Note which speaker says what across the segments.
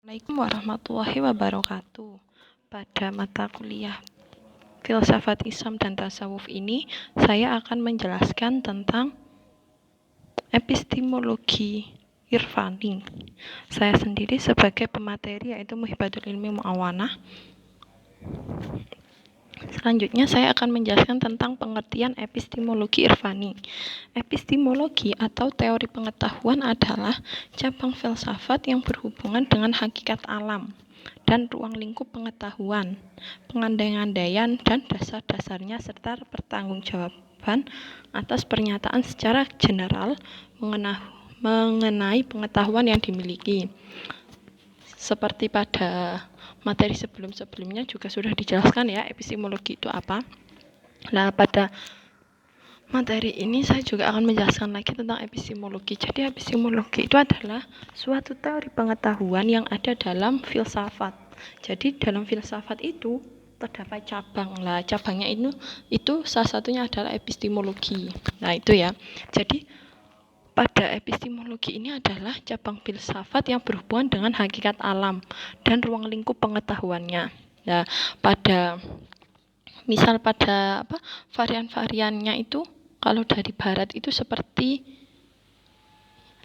Speaker 1: Assalamualaikum warahmatullahi wabarakatuh. Pada mata kuliah Filsafat Islam dan Tasawuf ini, saya akan menjelaskan tentang epistemologi irfani. Saya sendiri sebagai pemateri yaitu Muhibatul Ilmi Mu'awanah. Selanjutnya saya akan menjelaskan tentang pengertian epistemologi irfani. Epistemologi atau teori pengetahuan adalah cabang filsafat yang berhubungan dengan hakikat alam dan ruang lingkup pengetahuan, pengandaian dan dasar-dasarnya serta pertanggungjawaban atas pernyataan secara general mengenai pengetahuan yang dimiliki. Seperti pada materi sebelum-sebelumnya juga sudah dijelaskan ya epistemologi itu apa. Nah, pada materi ini saya juga akan menjelaskan lagi tentang epistemologi. Jadi epistemologi itu adalah suatu teori pengetahuan yang ada dalam filsafat. Jadi dalam filsafat itu terdapat cabang. Lah, cabangnya itu salah satunya adalah epistemologi. Nah, itu ya. Jadi pada epistemologi ini adalah cabang filsafat yang berhubungan dengan hakikat alam dan ruang lingkup pengetahuannya. Nah, pada varian-variannya itu kalau dari barat itu seperti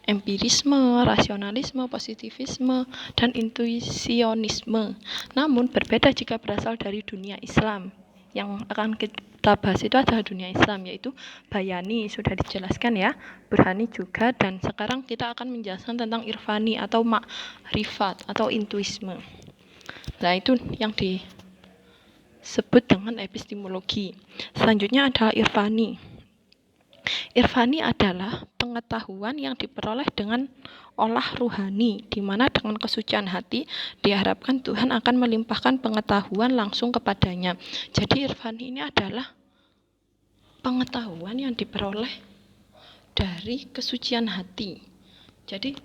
Speaker 1: empirisme, rasionalisme, positivisme, dan intuisionisme. Namun berbeda jika berasal dari dunia Islam. Yang akan kita bahas itu adalah dunia Islam, yaitu Bayani, sudah dijelaskan ya, Burhani juga, dan sekarang kita akan menjelaskan tentang irfani atau makrifat atau intuisme. Nah, itu yang disebut dengan epistemologi. Selanjutnya adalah irfani. Irfani adalah pengetahuan yang diperoleh dengan olah ruhani, di mana dengan kesucian hati diharapkan Tuhan akan melimpahkan pengetahuan langsung kepadanya. Jadi irfani ini adalah pengetahuan yang diperoleh dari kesucian hati. Jadi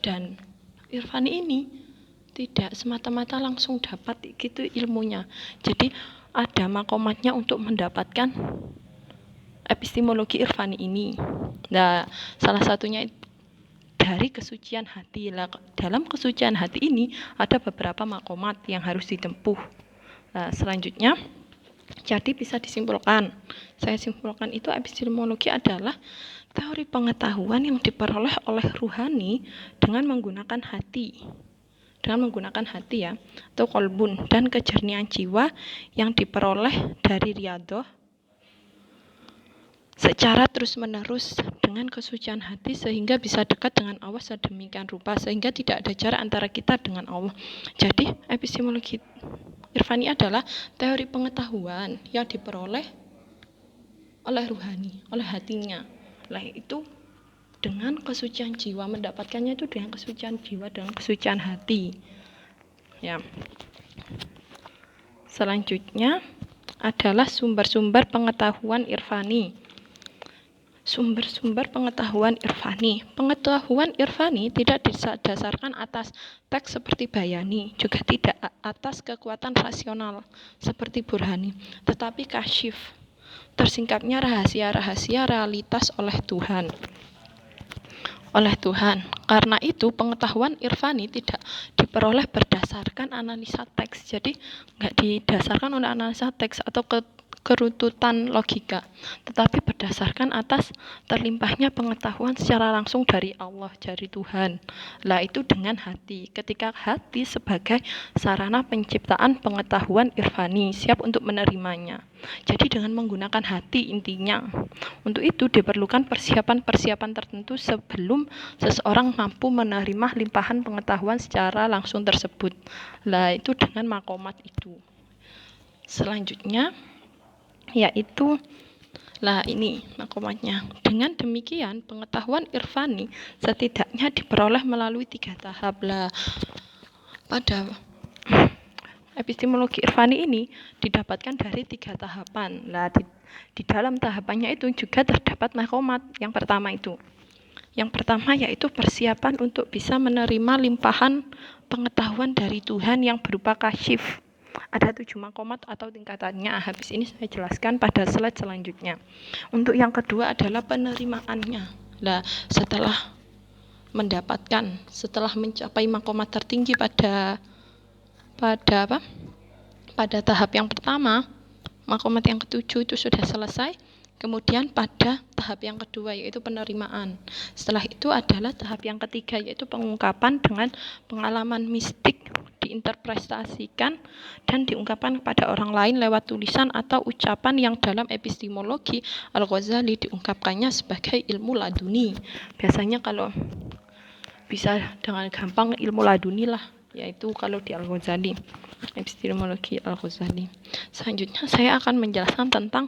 Speaker 1: dan irfani ini tidak semata-mata langsung dapat gitu ilmunya. Jadi ada makomatnya untuk mendapatkan epistemologi irfani ini. Nah, salah satunya dari kesucian hati. Dalam kesucian hati ini ada beberapa makomat yang harus ditempuh. Nah, selanjutnya, jadi bisa disimpulkan. Saya simpulkan itu epistemologi adalah teori pengetahuan yang diperoleh oleh ruhani dengan menggunakan hati. Dengan menggunakan hati ya, atau kolbun, dan kejernihan jiwa yang diperoleh dari riyadhah secara terus-menerus dengan kesucian hati sehingga bisa dekat dengan Allah sedemikian rupa sehingga tidak ada jarak antara kita dengan Allah. Jadi epistemologi irfani adalah teori pengetahuan yang diperoleh oleh ruhani, oleh hatinya. Lah itu dengan kesucian jiwa, mendapatkannya itu dengan kesucian jiwa, dengan kesucian hati. Ya. Selanjutnya adalah sumber-sumber pengetahuan irfani. Sumber-sumber pengetahuan irfani. Pengetahuan irfani tidak didasarkan atas teks seperti Bayani, juga tidak atas kekuatan rasional seperti Burhani, tetapi kasyif, tersingkapnya rahasia-rahasia realitas oleh Tuhan. Karena itu pengetahuan irfani tidak diperoleh berdasarkan analisa teks. Jadi nggak didasarkan oleh analisa teks atau kerututan logika, tetapi berdasarkan atas terlimpahnya pengetahuan secara langsung dari Allah, dari Tuhan. Lah itu dengan hati. Ketika hati sebagai sarana penciptaan pengetahuan irfani siap untuk menerimanya. Jadi dengan menggunakan hati intinya. Untuk itu diperlukan persiapan-persiapan tertentu sebelum seseorang mampu menerima limpahan pengetahuan secara langsung tersebut. Lah itu dengan makomat itu. Selanjutnya yaitu ini makomatnya. Dengan demikian pengetahuan irfani setidaknya diperoleh melalui 3 tahap. Lah pada epistemologi irfani ini didapatkan dari 3 tahapan. Lah di dalam tahapannya itu juga terdapat makomat. Yang pertama yaitu persiapan untuk bisa menerima limpahan pengetahuan dari Tuhan yang berupa kasyif. Ada 7 makomat atau tingkatannya. Habis ini saya jelaskan pada slide selanjutnya. Untuk yang kedua adalah penerimaannya. Nah, setelah mendapatkan setelah mencapai makomat tertinggi pada tahap yang pertama, makomat yang ketujuh itu sudah selesai. Kemudian pada tahap yang kedua yaitu penerimaan. Setelah itu adalah tahap yang ketiga yaitu pengungkapan dengan pengalaman mistik diinterpretasikan dan diungkapkan kepada orang lain lewat tulisan atau ucapan yang dalam epistemologi Al-Ghazali diungkapkannya sebagai ilmu laduni. Biasanya kalau bisa dengan gampang ilmu laduni lah, yaitu kalau di Al-Ghazali, epistemologi Al-Ghazali. Selanjutnya saya akan menjelaskan tentang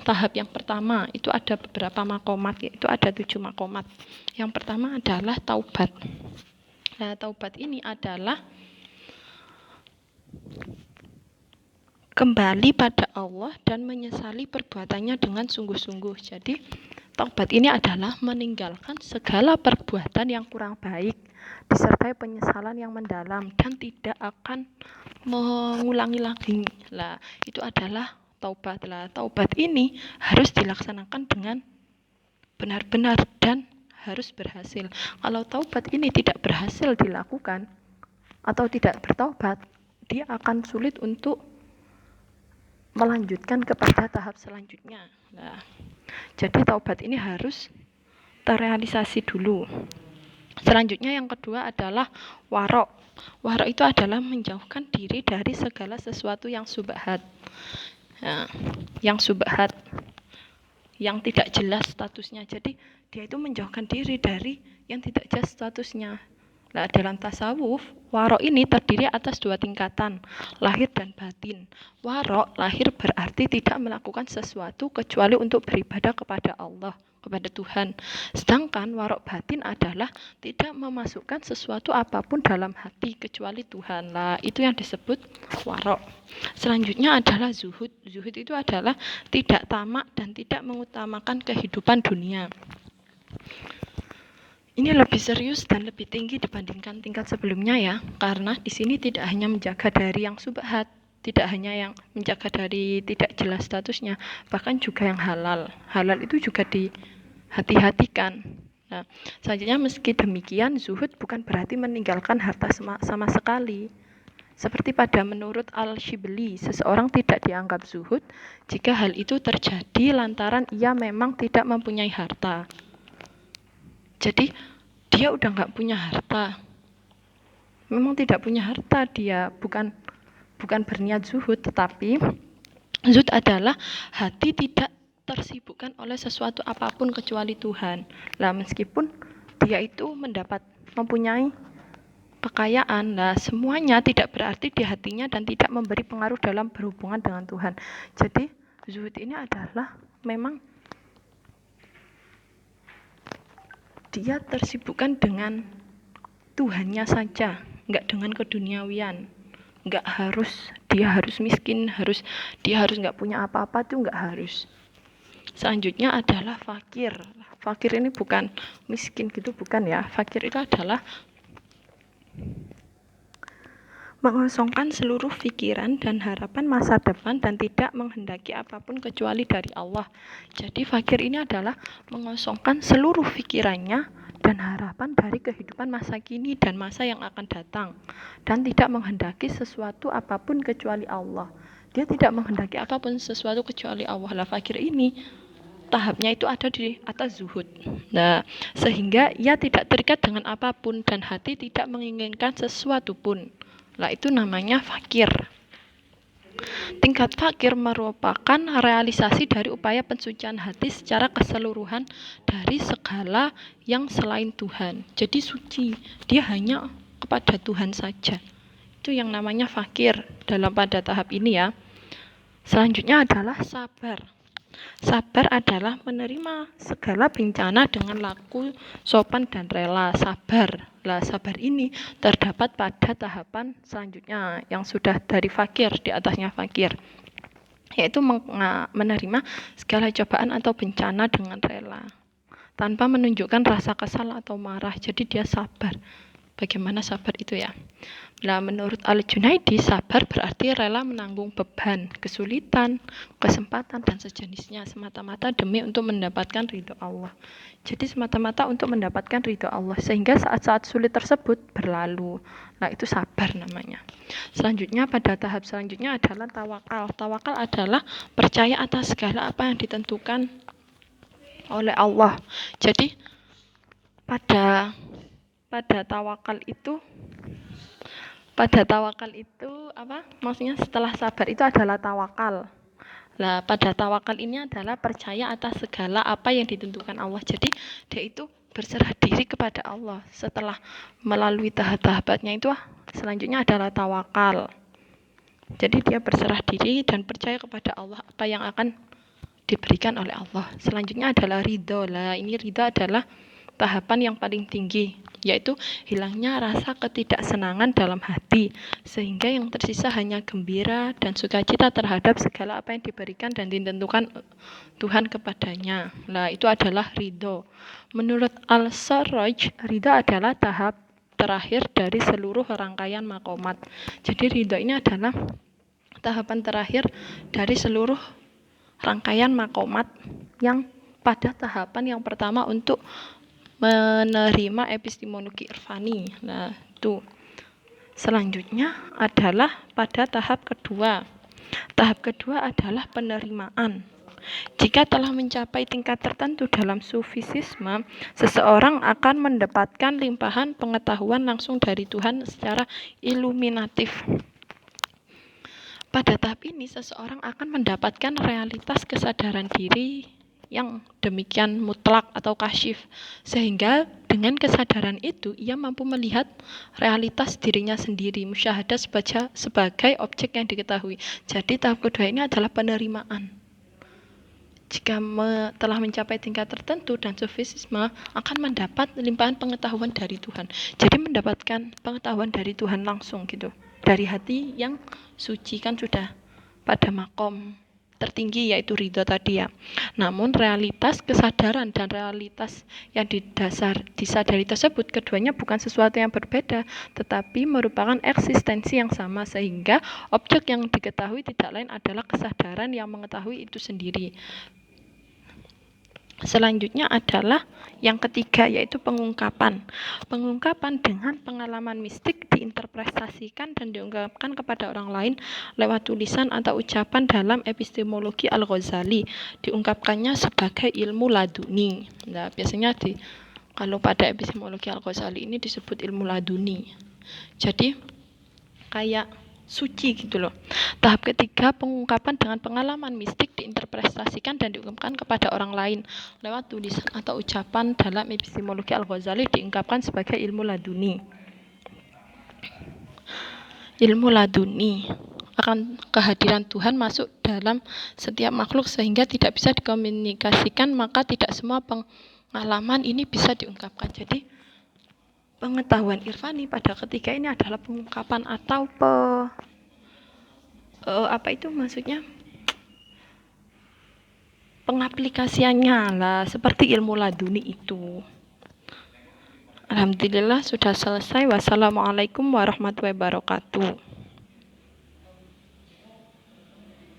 Speaker 1: tahap yang pertama. Itu ada beberapa makomat, yaitu ada 7 makomat. Yang pertama adalah taubat. Nah, taubat ini adalah kembali pada Allah dan menyesali perbuatannya dengan sungguh-sungguh. Jadi taubat ini adalah meninggalkan segala perbuatan yang kurang baik disertai penyesalan yang mendalam dan tidak akan mengulangi lagi. Lah, itu adalah taubat. Lah, taubat ini harus dilaksanakan dengan benar-benar dan harus berhasil. Kalau taubat ini tidak berhasil dilakukan atau tidak bertaubat, dia akan sulit untuk melanjutkan kepada tahap selanjutnya. Nah, jadi taubat ini harus terrealisasi dulu. Selanjutnya yang kedua adalah warok. Warok itu adalah menjauhkan diri dari segala sesuatu yang subhat. Nah, yang subhat, yang tidak jelas statusnya. Jadi dia itu menjauhkan diri dari yang tidak jelas statusnya. Nah, dalam tasawuf, warok ini terdiri atas 2 tingkatan, lahir dan batin. Warok, lahir berarti tidak melakukan sesuatu kecuali untuk beribadah kepada Allah, kepada Tuhan. Sedangkan warok batin adalah tidak memasukkan sesuatu apapun dalam hati kecuali Tuhan. Lah, itu yang disebut warok. Selanjutnya adalah zuhud. Zuhud itu adalah tidak tamak dan tidak mengutamakan kehidupan dunia. Ini lebih serius dan lebih tinggi dibandingkan tingkat sebelumnya ya, karena di sini tidak hanya menjaga dari yang subhat, tidak hanya yang menjaga dari tidak jelas statusnya, bahkan juga yang halal. Halal itu juga dihati-hatikan. Nah, selanjutnya meski demikian, zuhud bukan berarti meninggalkan harta sama sekali. Seperti pada menurut Al-Shibli, seseorang tidak dianggap zuhud jika hal itu terjadi lantaran ia memang tidak mempunyai harta. Jadi dia udah nggak punya harta, memang tidak punya harta, dia bukan berniat zuhud, tetapi zuhud adalah hati tidak tersibukkan oleh sesuatu apapun kecuali Tuhan. Lah, meskipun dia itu mempunyai kekayaan, lah semuanya tidak berarti di hatinya dan tidak memberi pengaruh dalam berhubungan dengan Tuhan. Jadi zuhud ini adalah memang dia tersibukkan dengan Tuhannya saja, nggak dengan keduniawian. Nggak harus dia harus miskin, dia harus nggak punya apa-apa, itu nggak harus. Selanjutnya adalah fakir. Fakir ini bukan miskin gitu, bukan ya. Fakir itu adalah mengosongkan seluruh pikiran dan harapan masa depan dan tidak menghendaki apapun kecuali dari Allah. Jadi fakir ini adalah mengosongkan seluruh pikirannya dan harapan dari kehidupan masa kini dan masa yang akan datang, dan tidak menghendaki sesuatu apapun kecuali Allah. Dia tidak menghendaki apapun sesuatu kecuali Allah. Lah, fakir ini tahapnya itu ada di atas zuhud. Nah, sehingga ia tidak terikat dengan apapun dan hati tidak menginginkan sesuatu pun. Lah, itu namanya fakir. Tingkat fakir merupakan realisasi dari upaya pensucian hati secara keseluruhan dari segala yang selain Tuhan. Jadi suci, dia hanya kepada Tuhan saja. Itu yang namanya fakir pada tahap ini ya. Selanjutnya adalah sabar. Sabar adalah menerima segala bencana dengan laku, sopan, dan rela. Sabar. Lah, sabar ini terdapat pada tahapan selanjutnya yang sudah dari fakir, di atasnya fakir, yaitu menerima segala cobaan atau bencana dengan rela tanpa menunjukkan rasa kesal atau marah. Jadi dia sabar. bagaimana sabar itu ya. Nah, menurut Al-Junaidi, sabar berarti rela menanggung beban, kesulitan, kesempatan, dan sejenisnya semata-mata demi untuk mendapatkan ridho Allah. Jadi semata-mata untuk mendapatkan ridho Allah, sehingga saat-saat sulit tersebut berlalu. Nah, itu sabar namanya. Selanjutnya, pada tahap selanjutnya adalah tawakal. Tawakal adalah percaya atas segala apa yang ditentukan oleh Allah. Jadi, pada tawakal itu apa? Maksudnya setelah sabar itu adalah tawakal. Nah, pada tawakal ini adalah percaya atas segala apa yang ditentukan Allah. Jadi, dia itu berserah diri kepada Allah. Setelah melalui tahap-tahapannya itu, selanjutnya adalah tawakal. Jadi, dia berserah diri dan percaya kepada Allah apa yang akan diberikan oleh Allah. Selanjutnya adalah ridho. Nah, ini ridho adalah tahapan yang paling tinggi, yaitu hilangnya rasa ketidaksenangan dalam hati, sehingga yang tersisa hanya gembira dan sukacita terhadap segala apa yang diberikan dan ditentukan Tuhan kepadanya. Nah, itu adalah ridho. Menurut Al-Sarraj, ridho adalah tahap terakhir dari seluruh rangkaian makomat. Jadi ridho ini adalah tahapan terakhir dari seluruh rangkaian makomat yang pada tahapan yang pertama untuk menerima epistemologi irfani. Nah, itu. Selanjutnya adalah pada tahap kedua. Tahap kedua adalah penerimaan. Jika telah mencapai tingkat tertentu dalam sufisisme, seseorang akan mendapatkan limpahan pengetahuan langsung dari Tuhan secara iluminatif. Pada tahap ini, seseorang akan mendapatkan realitas kesadaran diri yang demikian mutlak atau kasyif, sehingga dengan kesadaran itu ia mampu melihat realitas dirinya sendiri, musyahadah sebagai objek yang diketahui. Jadi tahap kedua ini adalah penerimaan. Jika telah mencapai tingkat tertentu dan sufisisme akan mendapat limpahan pengetahuan dari Tuhan. Jadi mendapatkan pengetahuan dari Tuhan langsung gitu, dari hati yang suci, kan sudah pada makom tertinggi yaitu ridho tadi ya. Namun realitas kesadaran dan realitas yang disadari tersebut keduanya bukan sesuatu yang berbeda, tetapi merupakan eksistensi yang sama, sehingga objek yang diketahui tidak lain adalah kesadaran yang mengetahui itu sendiri. Selanjutnya adalah yang ketiga, yaitu pengungkapan. Pengungkapan dengan pengalaman mistik diinterpretasikan dan diungkapkan kepada orang lain lewat tulisan atau ucapan dalam epistemologi Al-Ghazali. Diungkapkannya sebagai ilmu laduni. Nah, biasanya kalau pada epistemologi Al-Ghazali ini disebut ilmu laduni. Jadi kayak suci gitu loh. Tahap ketiga, pengungkapan dengan pengalaman mistik diinterpretasikan dan diungkapkan kepada orang lain lewat tulisan atau ucapan dalam epistemologi Al-Ghazali diungkapkan sebagai ilmu laduni. Ilmu laduni akan kehadiran Tuhan masuk dalam setiap makhluk sehingga tidak bisa dikomunikasikan, maka tidak semua pengalaman ini bisa diungkapkan. Jadi pengetahuan irfani pada ketiga ini adalah pengungkapan atau maksudnya pengaplikasiannya lah, seperti ilmu laduni itu. Alhamdulillah sudah selesai. Wassalamualaikum warahmatullahi wabarakatuh.